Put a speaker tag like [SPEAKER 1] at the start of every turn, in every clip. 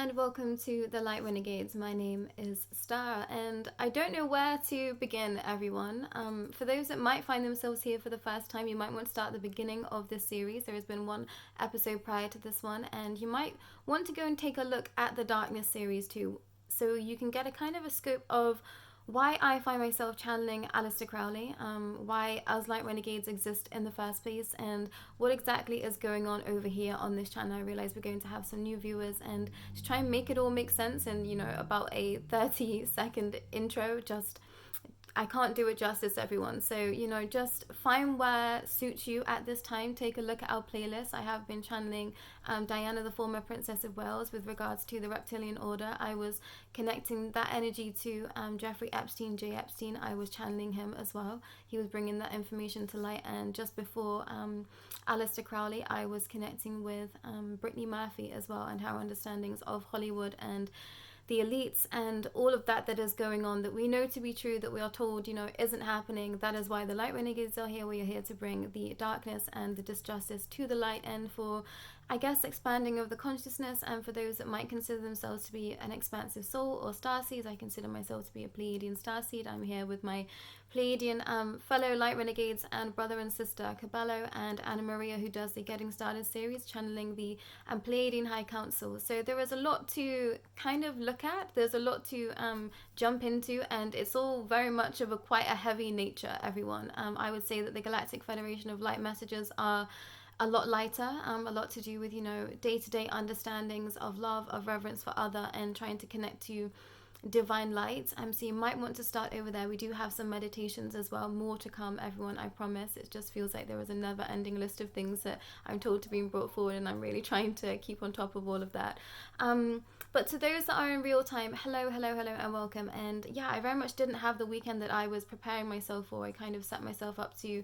[SPEAKER 1] and welcome to The Light Renegades. My name is Starr, and I don't know where to begin, everyone. For those that might find themselves here for the first time, you might want to start at the beginning of this series. There has been one episode prior to this one, and you might want to go and take a look at the Darkness series too, so you can get a kind of a scope of why I find myself channeling Aleister Crowley, why us Light Renegades exist in the first place, and what exactly is going on over here on this channel. I realize we're going to have some new viewers, and to try and make it all make sense in, about a 30-second intro, I can't do it justice, everyone. So, just find where suits you at this time. Take a look at our playlist. I have been channeling Diana, the former Princess of Wales, with regards to the Reptilian Order. I was connecting that energy to Jeffrey Epstein, J. Epstein. I was channeling him as well. He was bringing that information to light. And just before Aleister Crowley, I was connecting with Brittany Murphy as well, and her understandings of Hollywood and the elites and all of that is going on, that we know to be true, that we are told, isn't happening. That is why the Light Renegades are here. We are here to bring the darkness and the disjustice to the light, and for, I guess, expanding of the consciousness. And for those that might consider themselves to be an expansive soul or starseeds, I consider myself to be a Pleiadian Starseed. I'm here with my Pleiadian fellow Light Renegades and brother and sister Cabello and Anna Maria, who does the Getting Started series, channeling the Pleiadian High Council. So there is a lot to kind of look at. There's a lot to jump into, and it's all very much of quite a heavy nature, everyone. I would say that the Galactic Federation of Light Messages are a lot lighter, a lot to do with, day-to-day understandings of love, of reverence for other, and trying to connect to divine light. So you might want to start over there. We do have some meditations as well, more to come, everyone, I promise. It just feels like there is a never-ending list of things that I'm told to be brought forward, and I'm really trying to keep on top of all of that. But to those that are in real time, hello, and welcome. And yeah, I very much didn't have the weekend that I was preparing myself for. I kind of set myself up to,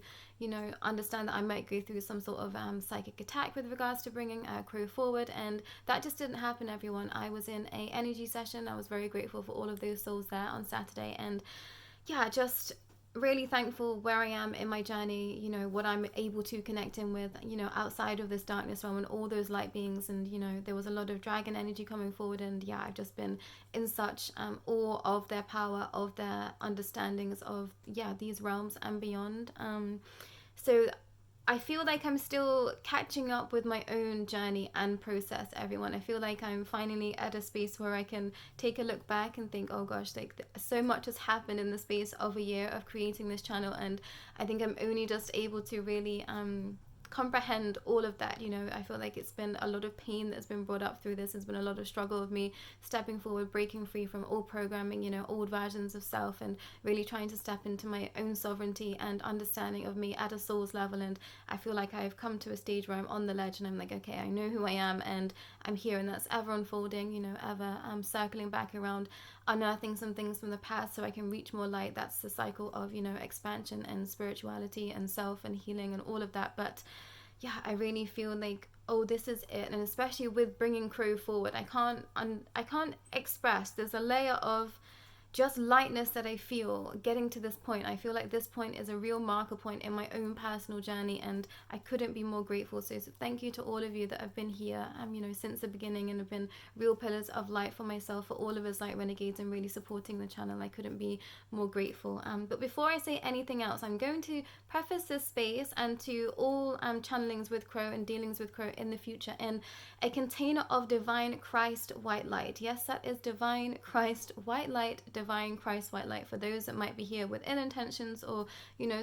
[SPEAKER 1] understand that I might go through some sort of psychic attack with regards to bringing Crow forward, and that just didn't happen, everyone. I was in a energy session. I was very grateful for all of those souls there on Saturday, and yeah, just really thankful where I am in my journey, what I'm able to connect in with, outside of this darkness realm and all those light beings. And there was a lot of dragon energy coming forward, and yeah, I've just been in such awe of their power, of their understandings of these realms and beyond. So I feel like I'm still catching up with my own journey and process, everyone. I feel like I'm finally at a space where I can take a look back and think, oh gosh, like so much has happened in the space of a year of creating this channel, and I think I'm only just able to really comprehend all of that. I feel like it's been a lot of pain that's been brought up through this. There's been a lot of struggle of me stepping forward, breaking free from all programming, old versions of self, and really trying to step into my own sovereignty and understanding of me at a soul's level. And I feel like I've come to a stage where I'm on the ledge, and I'm like, okay, I know who I am, and I'm here, and that's ever unfolding, ever circling back around, unearthing some things from the past so I can reach more light. That's the cycle of, expansion and spirituality and self and healing and all of that. But yeah, I really feel like, oh, this is it. And especially with bringing Crow forward, I can't express. There's a layer of just lightness that I feel getting to this point. I feel like this point is a real marker point in my own personal journey, and I couldn't be more grateful. So thank you to all of you that have been here, since the beginning, and have been real pillars of light for myself, for all of us Light Renegades, and really supporting the channel. I couldn't be more grateful. But before I say anything else, I'm going to preface this space and to all channelings with Crow and dealings with Crow in the future in a container of divine Christ white light. Yes, that is divine Christ white light, divine Christ white light, for those that might be here with ill intentions, or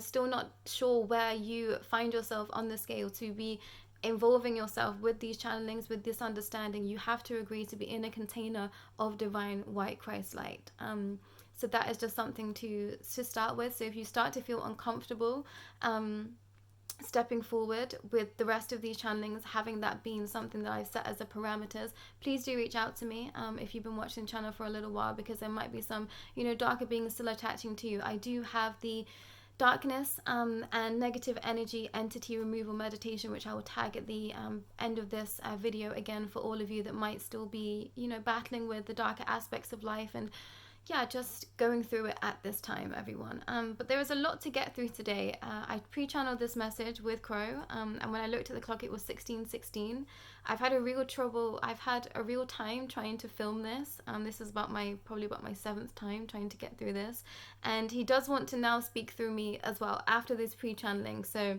[SPEAKER 1] still not sure where you find yourself on the scale to be involving yourself with these channelings, with this understanding. You have to agree to be in a container of divine white Christ light. So that is just something to start with. So if you start to feel uncomfortable stepping forward with the rest of these channelings, having that being something that I've set as the parameters, please do reach out to me if you've been watching the channel for a little while, because there might be some darker beings still attaching to you. I do have the darkness and negative energy entity removal meditation, which I will tag at the end of this video, again, for all of you that might still be battling with the darker aspects of life, and yeah, just going through it at this time, everyone. But there was a lot to get through today. I pre-channeled this message with Crow, and when I looked at the clock, it was 16:16. I've had a real time trying to film this. This is probably about my 7th time trying to get through this, and he does want to now speak through me as well after this pre-channeling. So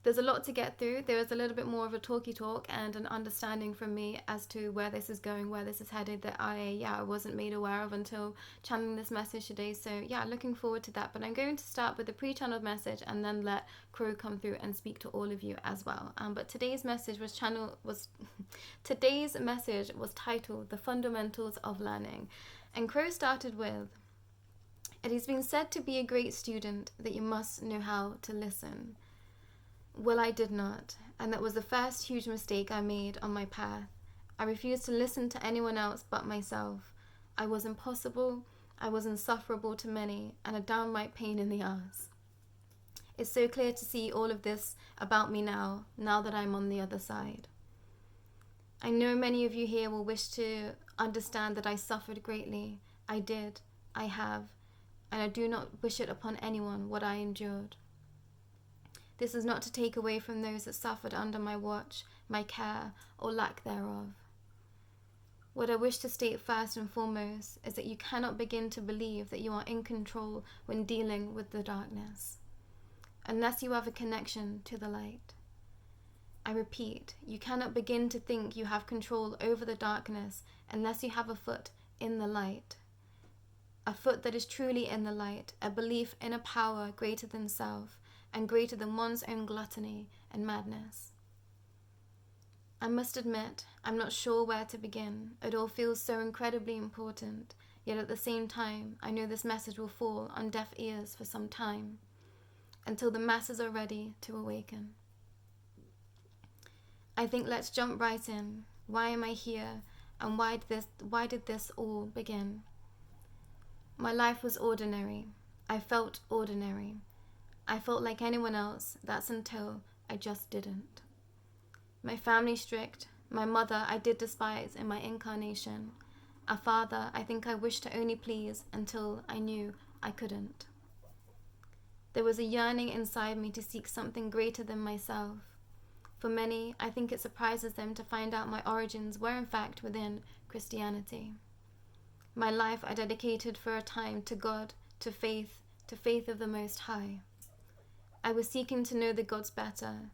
[SPEAKER 1] there's a lot to get through. There is a little bit more of a talky talk and an understanding from me as to where this is going, where this is headed, that I wasn't made aware of until channeling this message today. So yeah, looking forward to that. But I'm going to start with the pre-channeled message and then let Crow come through and speak to all of you as well. But today's message was titled "The Fundamentals of Learning," and Crow started with, "It has been said to be a great student that you must know how to listen. Well, I did not, and that was the first huge mistake I made on my path. I refused to listen to anyone else but myself. I was impossible, I was insufferable to many, and a downright pain in the ass. It's so clear to see all of this about me now that I'm on the other side. I know many of you here will wish to understand that I suffered greatly. I did, I have, and I do not wish it upon anyone what I endured. This is not to take away from those that suffered under my watch, my care, or lack thereof. What I wish to state first and foremost is that you cannot begin to believe that you are in control when dealing with the darkness, unless you have a connection to the light. I repeat, you cannot begin to think you have control over the darkness unless you have a foot in the light. A foot that is truly in the light, a belief in a power greater than self, and greater than one's own gluttony and madness. I must admit, I'm not sure where to begin. It all feels so incredibly important, yet at the same time, I know this message will fall on deaf ears for some time, until the masses are ready to awaken. I think let's jump right in. Why am I here, and why did this all begin? My life was ordinary. I felt ordinary. I felt like anyone else, that's until I just didn't. My family strict, my mother I did despise in my incarnation, a father I think I wished to only please until I knew I couldn't. There was a yearning inside me to seek something greater than myself. For many, I think it surprises them to find out my origins were in fact within Christianity. My life I dedicated for a time to God, to faith of the Most High. I was seeking to know the gods better.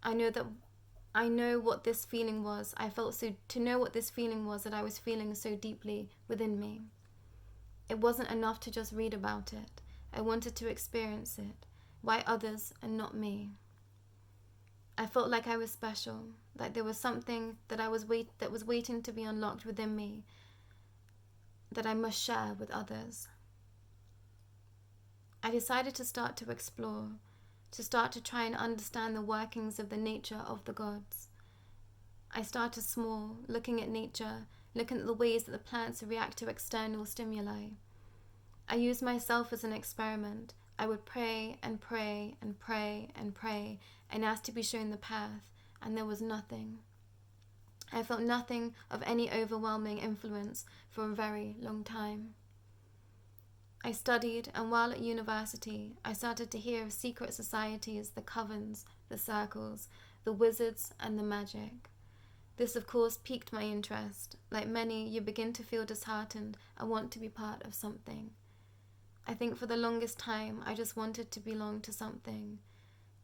[SPEAKER 1] I know what this feeling was. To know what this feeling was that I was feeling so deeply within me. It wasn't enough to just read about it. I wanted to experience it. Why others and not me? I felt like I was special, like there was something that was waiting to be unlocked within me that I must share with others. I decided to start to explore, to start to try and understand the workings of the nature of the gods. I started small, looking at nature, looking at the ways that the plants react to external stimuli. I used myself as an experiment. I would pray and pray and pray and pray and ask to be shown the path, and there was nothing. I felt nothing of any overwhelming influence for a very long time. I studied, and while at university, I started to hear of secret societies, the covens, the circles, the wizards, and the magic. This, of course, piqued my interest. Like many, you begin to feel disheartened and want to be part of something. I think for the longest time, I just wanted to belong to something,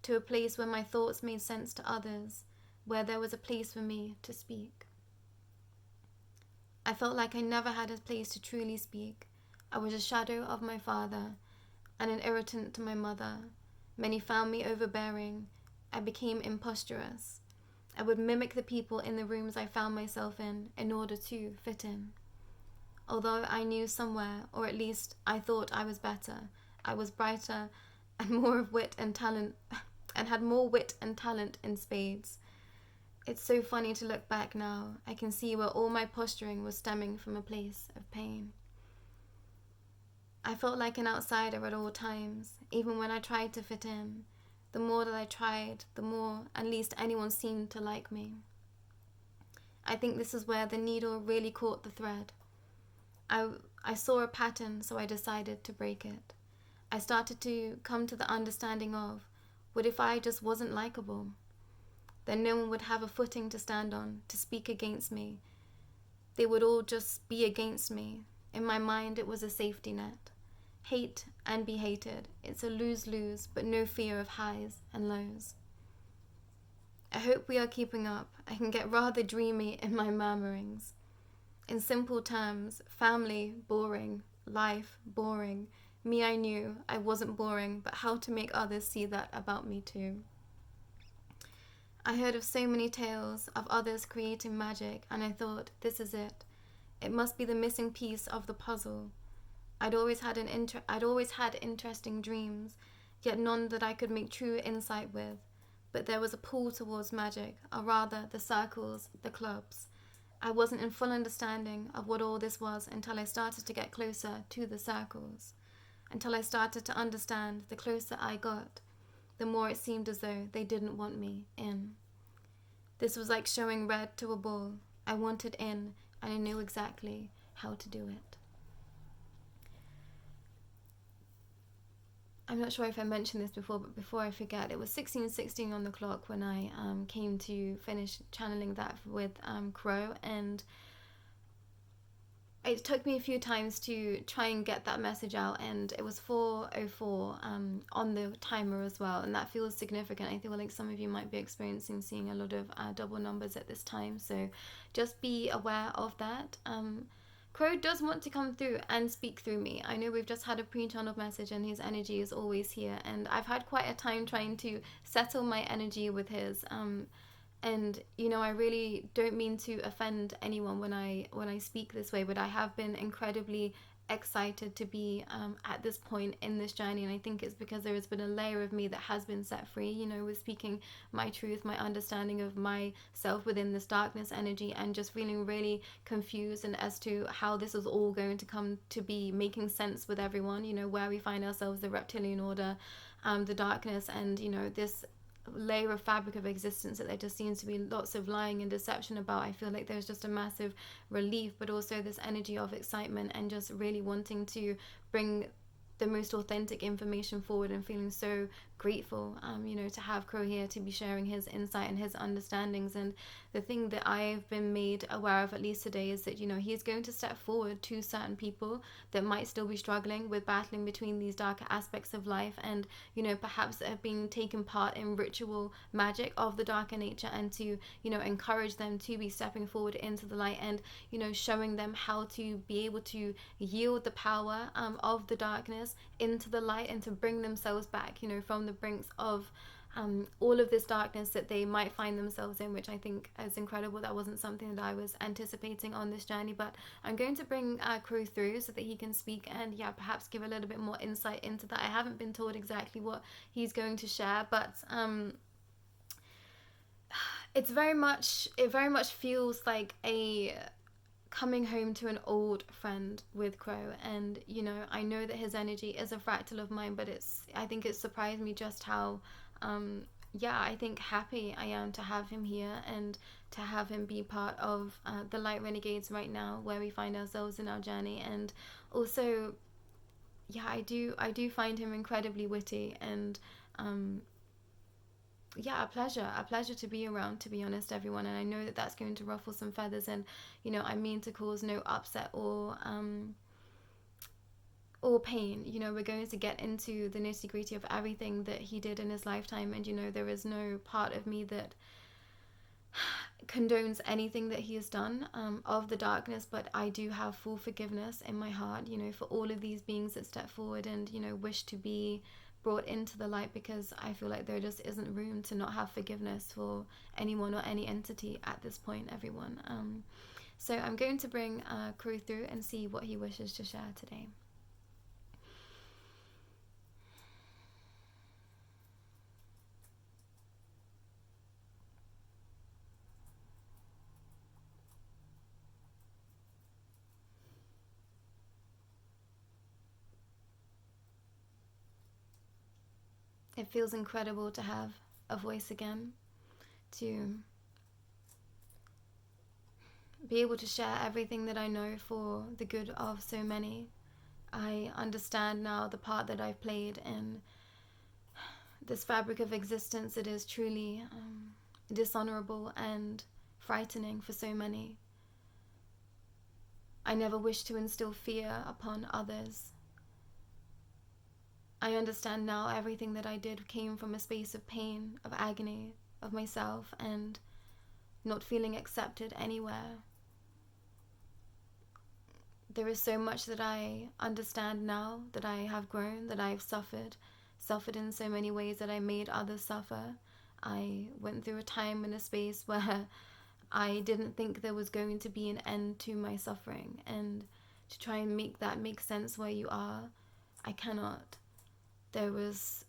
[SPEAKER 1] to a place where my thoughts made sense to others, where there was a place for me to speak. I felt like I never had a place to truly speak. I was a shadow of my father and an irritant to my mother. Many found me overbearing. I became imposturious. I would mimic the people in the rooms I found myself in order to fit in. Although I knew somewhere, or at least I thought I was better, I was brighter and more of wit and talent, and had more wit and talent in spades. It's so funny to look back now. I can see where all my posturing was stemming from a place of pain. I felt like an outsider at all times, even when I tried to fit in. The more that I tried, the more at least anyone seemed to like me. I think this is where the needle really caught the thread. I, I saw a pattern, so I decided to break it. I started to come to the understanding of, what if I just wasn't likable? Then no one would have a footing to stand on, to speak against me. They would all just be against me. In my mind, it was a safety net. Hate and be hated. It's a lose-lose, but no fear of highs and lows. I hope we are keeping up. I can get rather dreamy in my murmurings. In simple terms, family, boring. Life, boring. Me, I knew I wasn't boring, but how to make others see that about me too. I heard of so many tales of others creating magic, and I thought, this is it. It must be the missing piece of the puzzle. I'd always had interesting dreams, yet none that I could make true insight with. But there was a pull towards magic, or rather the circles, the clubs. I wasn't in full understanding of what all this was until I started to get closer to the circles. Until I started to understand, the closer I got, the more it seemed as though they didn't want me in. This was like showing red to a bull. I wanted in, and I knew exactly how to do it. I'm not sure if I mentioned this before, but before I forget, it was 16:16 on the clock when I came to finish channeling that with Crow, and it took me a few times to try and get that message out, and it was 4:04 on the timer as well, and that feels significant. I feel like some of you might be experiencing seeing a lot of double numbers at this time, so just be aware of that. Crow does want to come through and speak through me. I know we've just had a pre-channeled message and his energy is always here, and I've had quite a time trying to settle my energy with his. And I really don't mean to offend anyone when I speak this way, but I have been incredibly excited to be at this point in this journey, and I think it's because there has been a layer of me that has been set free, with speaking my truth, my understanding of myself within this darkness energy, and just feeling really confused and as to how this is all going to come to be making sense with everyone, where we find ourselves, the reptilian order, the darkness, and this layer of fabric of existence that there just seems to be lots of lying and deception about. I feel like there's just a massive relief, but also this energy of excitement and just really wanting to bring the most authentic information forward, and feeling so grateful to have Crow here to be sharing his insight and his understandings. And the thing that I've been made aware of, at least today, is that he is going to step forward to certain people that might still be struggling with battling between these darker aspects of life, and perhaps that have been taking part in ritual magic of the darker nature, and to encourage them to be stepping forward into the light, and showing them how to be able to yield the power of the darkness into the light, and to bring themselves back from the brinks of all of this darkness that they might find themselves in, which I think is incredible. That wasn't something that I was anticipating on this journey, but I'm going to bring Crow through so that he can speak and perhaps give a little bit more insight into that. I haven't been told exactly what he's going to share, but it very much feels like a coming home to an old friend with Crow. And I know that his energy is a fractal of mine, but I think it surprised me just how I think happy I am to have him here, and to have him be part of the Light Renegades right now, where we find ourselves in our journey. And also I do find him incredibly witty, and a pleasure to be around, to be honest, everyone. And I know that that's going to ruffle some feathers, and I mean to cause no upset or pain. We're going to get into the nitty-gritty of everything that he did in his lifetime, and there is no part of me that condones anything that he has done of the darkness, but I do have full forgiveness in my heart for all of these beings that step forward and wish to be brought into the light, because I feel like there just isn't room to not have forgiveness for anyone or any entity at this point, everyone. So I'm going to bring Crow through and see what he wishes to share today. It feels incredible to have a voice again, to be able to share everything that I know for the good of so many. I understand now the part that I've played in this fabric of existence that is truly dishonorable and frightening for so many. I never wish to instill fear upon others. I understand now everything that I did came from a space of pain, of agony, of myself, and not feeling accepted anywhere. There is so much that I understand now, that I have grown, that I've suffered in so many ways that I made others suffer. I went through a time and a space where I didn't think there was going to be an end to my suffering, and to try and make that make sense where you are, I cannot. There was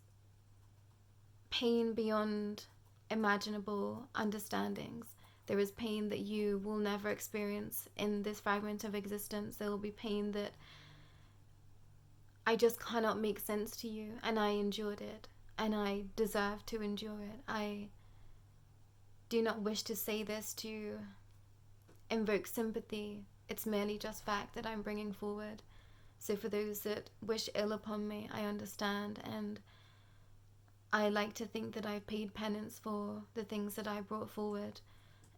[SPEAKER 1] pain beyond imaginable understandings. There is pain that you will never experience in this fragment of existence. There will be pain that I just cannot make sense to you, and I endured it, and I deserve to endure it. I do not wish to say this to invoke sympathy. It's merely just fact that I'm bringing forward. So for those that wish ill upon me, I understand, and I like to think that I've paid penance for the things that I brought forward,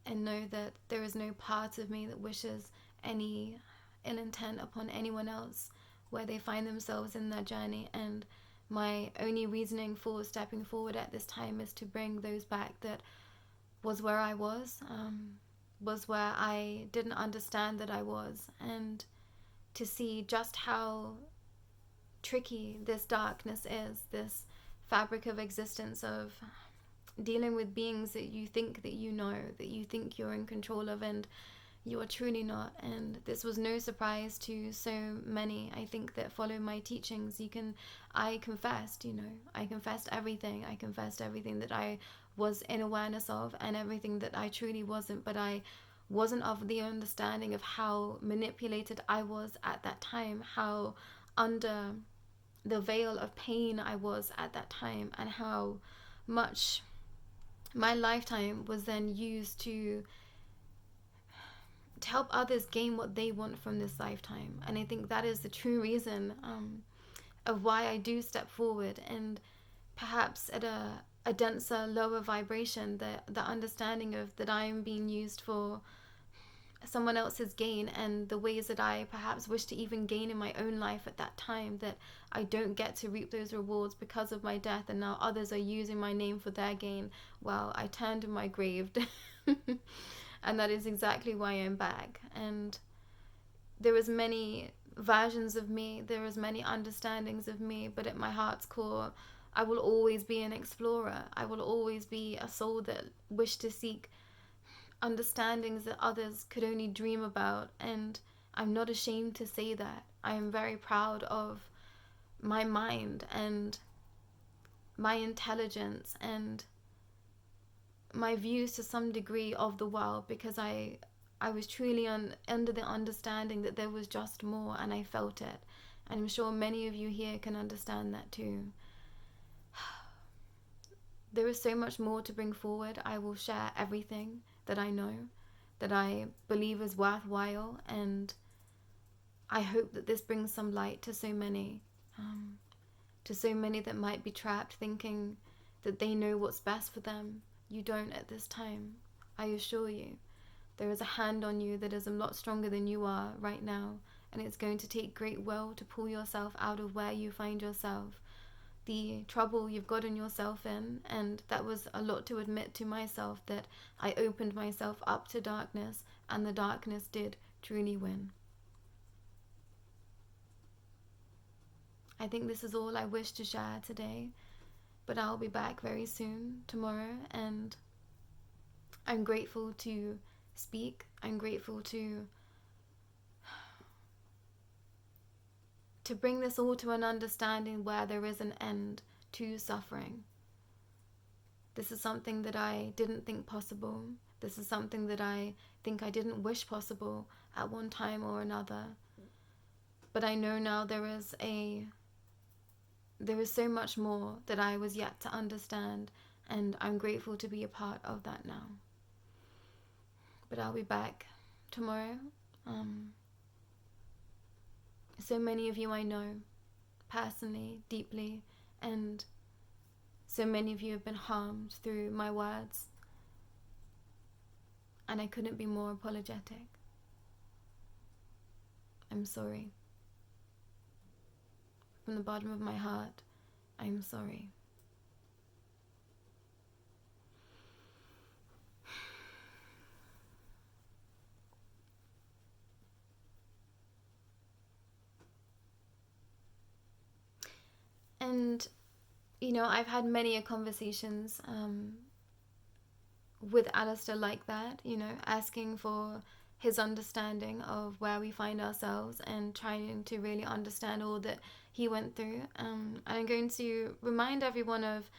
[SPEAKER 1] and know that there is no part of me that wishes any ill intent upon anyone else where they find themselves in their journey. And my only reasoning for stepping forward at this time is to bring those back that was where I was where I didn't understand that I was, and to see just how tricky this darkness is, this fabric of existence of dealing with beings that you think that you know, that you think you're in control of, and you are truly not. And this was no surprise to so many, I think, that follow my teachings. I confessed everything. I confessed everything that I was in awareness of, and everything that I truly wasn't. But I wasn't of the understanding of how manipulated I was at that time, how under the veil of pain I was at that time, and how much my lifetime was then used to help others gain what they want from this lifetime. And I think that is the true reason of why I do step forward, and perhaps at a denser, lower vibration, the understanding of that I am being used for someone else's gain, and the ways that I perhaps wish to even gain in my own life at that time, that I don't get to reap those rewards because of my death, and now others are using my name for their gain. Well, I turned in my grave. And that is exactly why I'm back. And there is many versions of me, there is many understandings of me, but at my heart's core, I will always be an explorer. I will always be a soul that wished to seek understandings that others could only dream about. And I'm not ashamed to say that. I am very proud of my mind and my intelligence and my views to some degree of the world, because I was truly under the understanding that there was just more, and I felt it. And I'm sure many of you here can understand that too. There is so much more to bring forward. I will share everything that I know, that I believe is worthwhile, and I hope that this brings some light to so many that might be trapped thinking that they know what's best for them. You don't at this time. I assure you. There is a hand on you that is a lot stronger than you are right now, and it's going to take great will to pull yourself out of where you find yourself, the trouble you've gotten yourself in. And that was a lot to admit to myself, that I opened myself up to darkness, and the darkness did truly win. I think this is all I wish to share today, but I'll be back very soon, tomorrow, and I'm grateful to speak. I'm grateful to bring this all to an understanding where there is an end to suffering. This is something that I didn't think possible. This is something that I think I didn't wish possible at one time or another. But I know now there is so much more that I was yet to understand, and I'm grateful to be a part of that now. But I'll be back tomorrow. So many of you I know personally, deeply, and so many of you have been harmed through my words, and I couldn't be more apologetic. I'm sorry. From the bottom of my heart, I'm sorry. And, I've had many conversations with Alistair like that, asking for his understanding of where we find ourselves and trying to really understand all that he went through. And I'm going to remind everyone of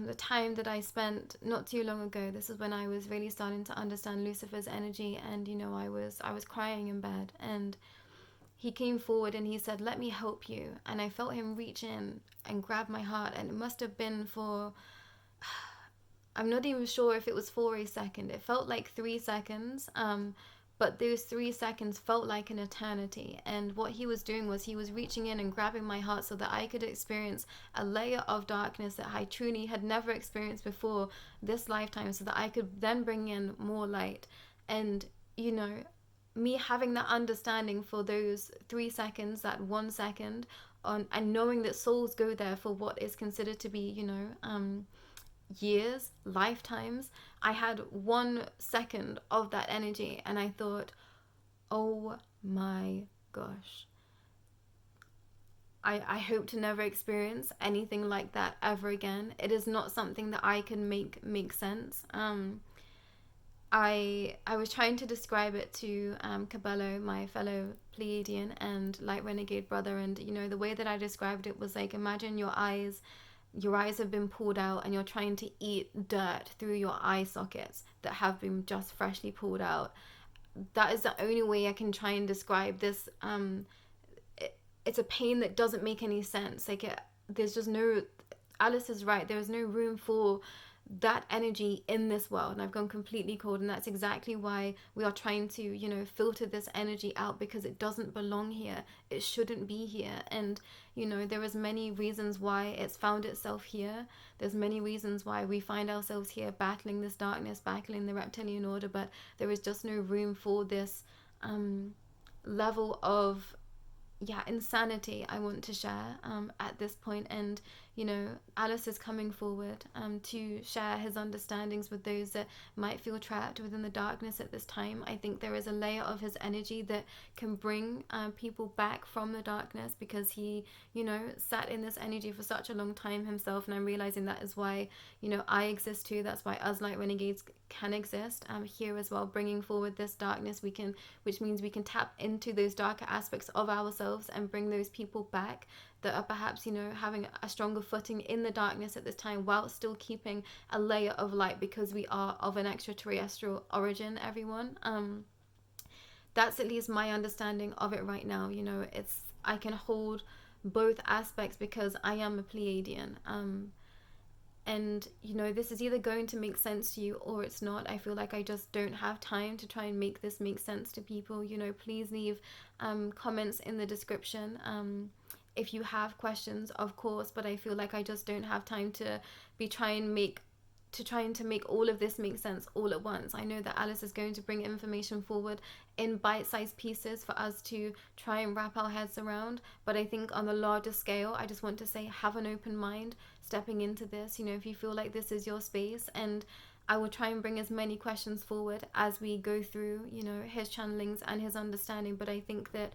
[SPEAKER 1] the time that I spent not too long ago. This is when I was really starting to understand Lucifer's energy, and I was crying in bed, and he came forward and he said, "Let me help you." And I felt him reach in and grab my heart, and it must have been for, I'm not even sure if it was for a second. It felt like 3 seconds, but those 3 seconds felt like an eternity. And what he was doing was he was reaching in and grabbing my heart so that I could experience a layer of darkness that I truly had never experienced before this lifetime, so that I could then bring in more light. And, me having that understanding for those 3 seconds, that 1 second, and knowing that souls go there for what is considered to be, years, lifetimes. I had 1 second of that energy, and I thought, oh my gosh, I hope to never experience anything like that ever again. It is not something that I can make sense. I was trying to describe it to Cabello, my fellow Pleiadian and light renegade brother, and the way that I described it was like, imagine your eyes have been pulled out and you're trying to eat dirt through your eye sockets that have been just freshly pulled out. That is the only way I can try and describe this. It's a pain that doesn't make any sense. There's just no, Alice is right, there's no room for that energy in this world, and I've gone completely cold, and that's exactly why we are trying to filter this energy out, because it doesn't belong here. It shouldn't be here. And there is many reasons why it's found itself here. There's many reasons why we find ourselves here battling this darkness, battling the reptilian order, but there is just no room for this level of insanity I want to share at this point. And Alice is coming forward to share his understandings with those that might feel trapped within the darkness at this time. I think there is a layer of his energy that can bring people back from the darkness, because he sat in this energy for such a long time himself, and I'm realizing that is why I exist too. That's why us light renegades can exist here as well, bringing forward this darkness. Which means we can tap into those darker aspects of ourselves and bring those people back that are perhaps having a stronger footing in the darkness at this time, while still keeping a layer of light, because we are of an extraterrestrial origin, everyone. That's at least my understanding of it right now. I can hold both aspects because I am a Pleiadian. And this is either going to make sense to you or it's not. I feel like I just don't have time to try and make this make sense to people. Please leave comments in the description if you have questions, of course, but I feel like I just don't have time to be trying to make all of this make sense all at once. I know that Alice is going to bring information forward in bite-sized pieces for us to try and wrap our heads around, but I think on a larger scale, I just want to say, have an open mind stepping into this. If you feel like this is your space, and I will try and bring as many questions forward as we go through his channelings and his understanding, but I think that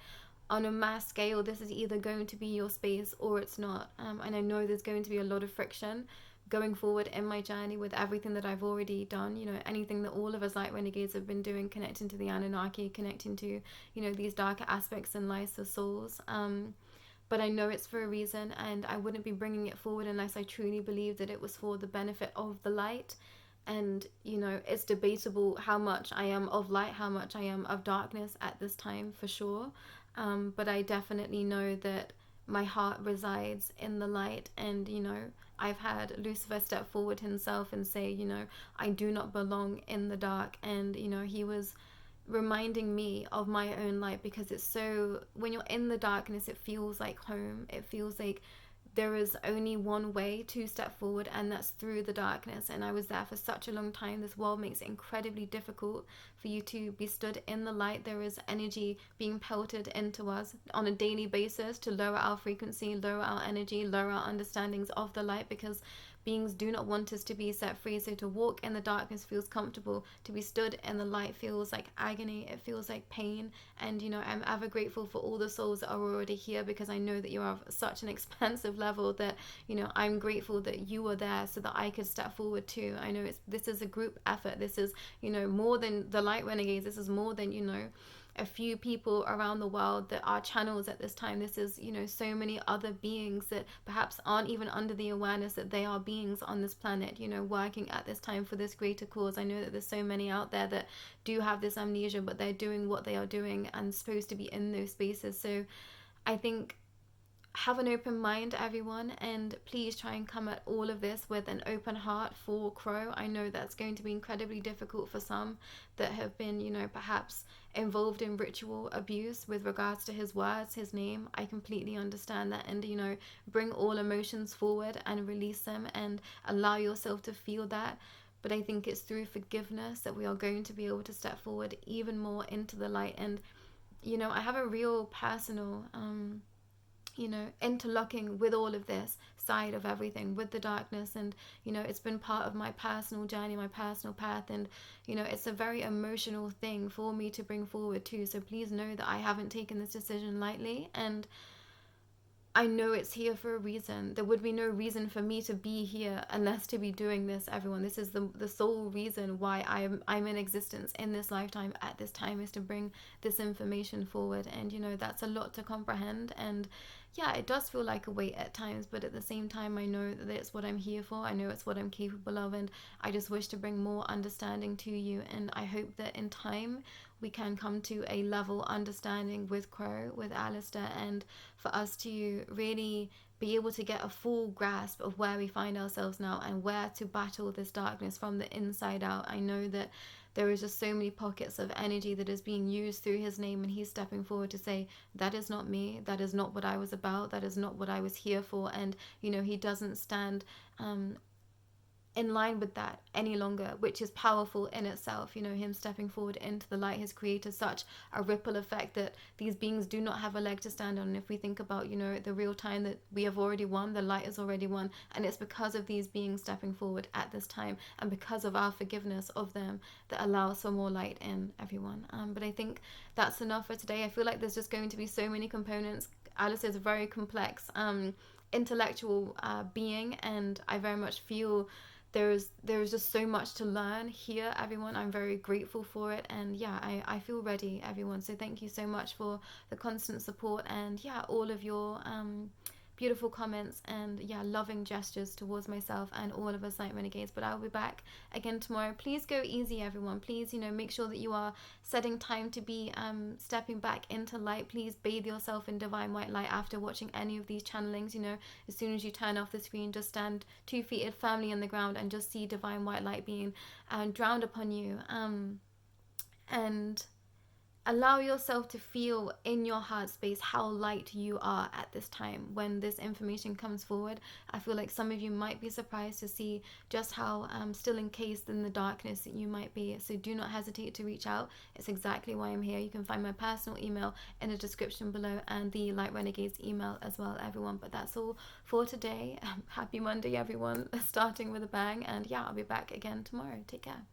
[SPEAKER 1] on a mass scale, this is either going to be your space or it's not. And I know there's going to be a lot of friction going forward in my journey with everything that I've already done, anything that all of us light renegades have been doing, connecting to the Anunnaki, connecting to, these darker aspects and lives of souls. But I know it's for a reason, and I wouldn't be bringing it forward unless I truly believed that it was for the benefit of the light. And, it's debatable how much I am of light, how much I am of darkness at this time, for sure. But I definitely know that my heart resides in the light, and I've had Lucifer step forward himself and say I do not belong in the dark, and he was reminding me of my own light, because it's so, when you're in the darkness, it feels like home. It feels like there is only one way to step forward, and that's through the darkness. And I was there for such a long time. This world makes it incredibly difficult for you to be stood in the light. There is energy being pelted into us on a daily basis to lower our frequency, lower our energy, lower our understandings of the light, because beings do not want us to be set free. So to walk in the darkness feels comfortable. To be stood in the light feels like agony. It feels like pain. And, you know, I'm ever grateful for all the souls that are already here, because I know that you're of such an expansive level that, you know, I'm grateful that you were there so that I could step forward too. I know this is a group effort. This is, you know, more than the Light Renegades. This is more than, you know, a few people around the world that are channels at this time. This is, you know, so many other beings that perhaps aren't even under the awareness that they are beings on this planet, you know, working at this time for this greater cause. I know that there's so many out there that do have this amnesia, but they're doing what they are doing and supposed to be in those spaces. So I think, have an open mind, everyone, and please try and come at all of this with an open heart for Crow. I know that's going to be incredibly difficult for some that have been, you know, perhaps involved in ritual abuse with regards to his words, his name. I completely understand that. And, you know, bring all emotions forward and release them and allow yourself to feel that. But I think it's through forgiveness that we are going to be able to step forward even more into the light. And, you know, I have a real personal you know, interlocking with all of this side of everything, with the darkness. And, you know, it's been part of my personal journey, my personal path. And, you know, it's a very emotional thing for me to bring forward too. So please know that I haven't taken this decision lightly. And I know it's here for a reason. There would be no reason for me to be here unless to be doing this, everyone. This is the sole reason why I'm in existence in this lifetime at this time, is to bring this information forward. And, you know, that's a lot to comprehend. And yeah, it does feel like a weight at times, but at the same time, I know that it's what I'm here for. I know it's what I'm capable of, and I just wish to bring more understanding to you. And I hope that in time we can come to a level understanding with Crow, with Alistair, and for us to really be able to get a full grasp of where we find ourselves now and where to battle this darkness from the inside out. I know that there is just so many pockets of energy that is being used through his name, and he's stepping forward to say, that is not me, that is not what I was about, that is not what I was here for. And, you know, he doesn't stand in line with that any longer, which is powerful in itself. You know, him stepping forward into the light has created such a ripple effect that these beings do not have a leg to stand on. And if we think about, you know, the real time that we have already won, the light has already won, and it's because of these beings stepping forward at this time and because of our forgiveness of them that allows for more light in everyone. But I think that's enough for today. I feel like there's just going to be so many components. Alice is a very complex intellectual being, and I very much feel there's just so much to learn here, everyone. I'm very grateful for it, and yeah, I feel ready, everyone. So thank you so much for the constant support, and yeah, all of your beautiful comments and yeah, loving gestures towards myself and all of us Light Renegades. But I'll be back again tomorrow. Please go easy, everyone. Please, you know, make sure that you are setting time to be stepping back into light. Please bathe yourself in divine white light after watching any of these channelings. You know, as soon as you turn off the screen, just stand 2 feet firmly on the ground and just see divine white light being drowned upon you, and allow yourself to feel in your heart space how light you are at this time when this information comes forward. I feel like some of you might be surprised to see just how still encased in the darkness that you might be. So do not hesitate to reach out. It's exactly why I'm here. You can find my personal email in the description below and the Light Renegades email as well, everyone. But that's all for today. Happy Monday, everyone. Starting with a bang. And yeah, I'll be back again tomorrow. Take care.